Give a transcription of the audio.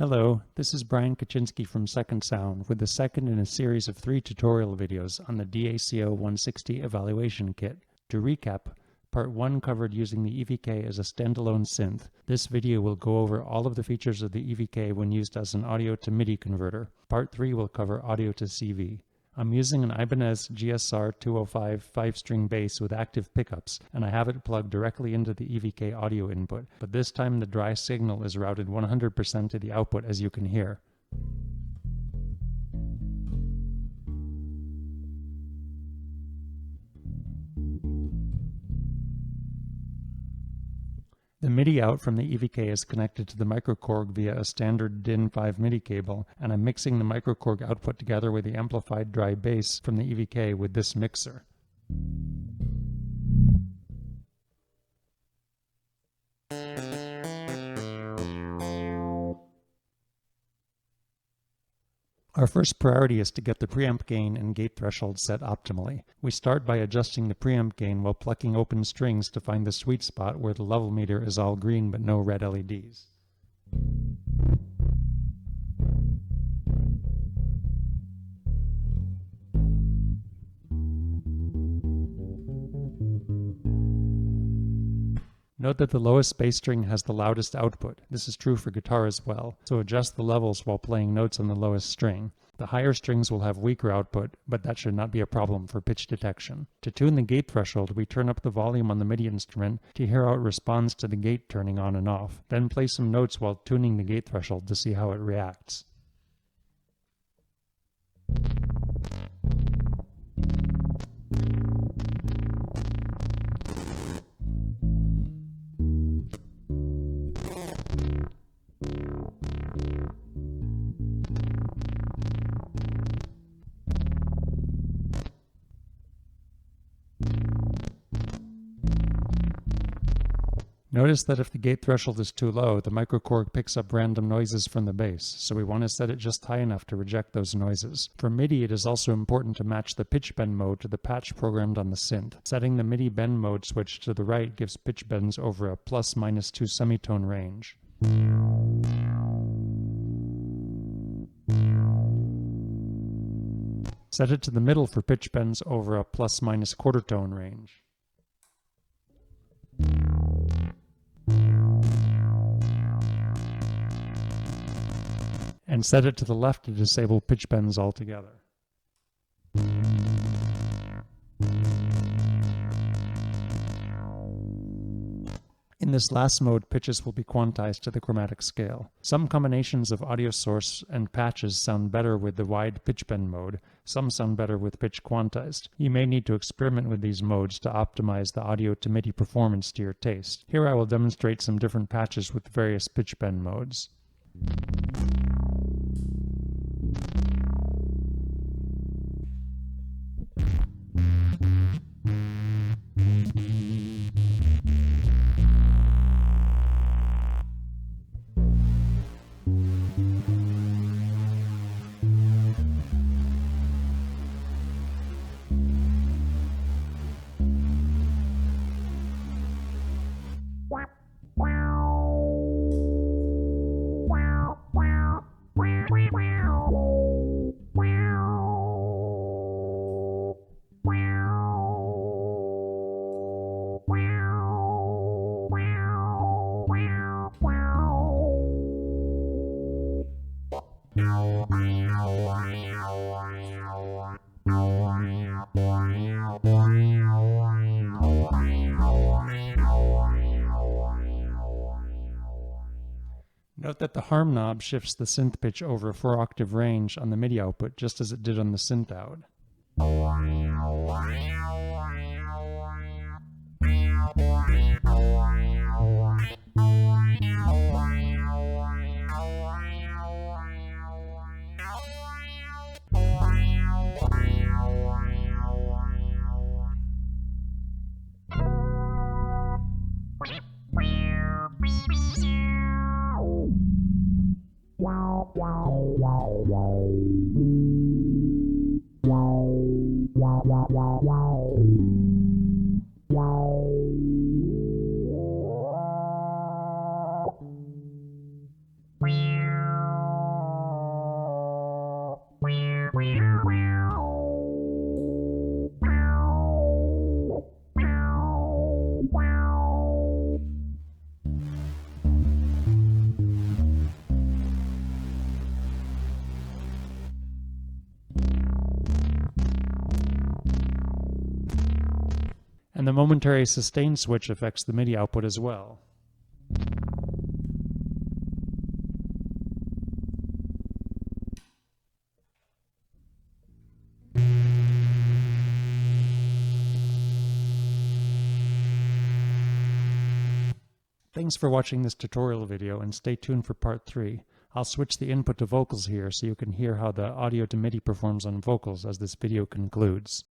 Hello, this is Brian Kaczynski from Second Sound with the second in a series of 3 tutorial videos on the DACO160 Evaluation Kit. To recap, Part 1 covered using the EVK as a standalone synth. This video will go over all of the features of the EVK when used as an audio-to-MIDI converter. Part 3 will cover audio-to-CV. I'm using an Ibanez GSR 205 5-string bass with active pickups, and I have it plugged directly into the EVK audio input, but this time the dry signal is routed 100% to the output, as you can hear. The MIDI out from the EVK is connected to the microKORG via a standard DIN 5 MIDI cable, and I'm mixing the microKORG output together with the amplified dry bass from the EVK with this mixer. Our first priority is to get the preamp gain and gate threshold set optimally. We start by adjusting the preamp gain while plucking open strings to find the sweet spot where the level meter is all green but no red LEDs. Note that the lowest bass string has the loudest output. This is true for guitar as well, so adjust the levels while playing notes on the lowest string. The higher strings will have weaker output, but that should not be a problem for pitch detection. To tune the gate threshold, we turn up the volume on the MIDI instrument to hear how it responds to the gate turning on and off. Then play some notes while tuning the gate threshold to see how it reacts. Notice that if the gate threshold is too low, the microKORG picks up random noises from the bass, so we want to set it just high enough to reject those noises. For MIDI, it is also important to match the pitch bend mode to the patch programmed on the synth. Setting the MIDI bend mode switch to the right gives pitch bends over a ±2 semitone range. Set it to the middle for pitch bends over a ±1/4 tone range. And set it to the left to disable pitch bends altogether. In this last mode, pitches will be quantized to the chromatic scale. Some combinations of audio source and patches sound better with the wide pitch bend mode. Some sound better with pitch quantized. You may need to experiment with these modes to optimize the audio-to-MIDI performance to your taste. Here I will demonstrate some different patches with various pitch bend modes. Note that the harm knob shifts the synth pitch over a 4-octave range on the MIDI output just as it did on the synth out. And the momentary sustain switch affects the MIDI output as well. Thanks for watching this tutorial video, and stay tuned for part 3. I'll switch the input to vocals here so you can hear how the audio to MIDI performs on vocals as this video concludes.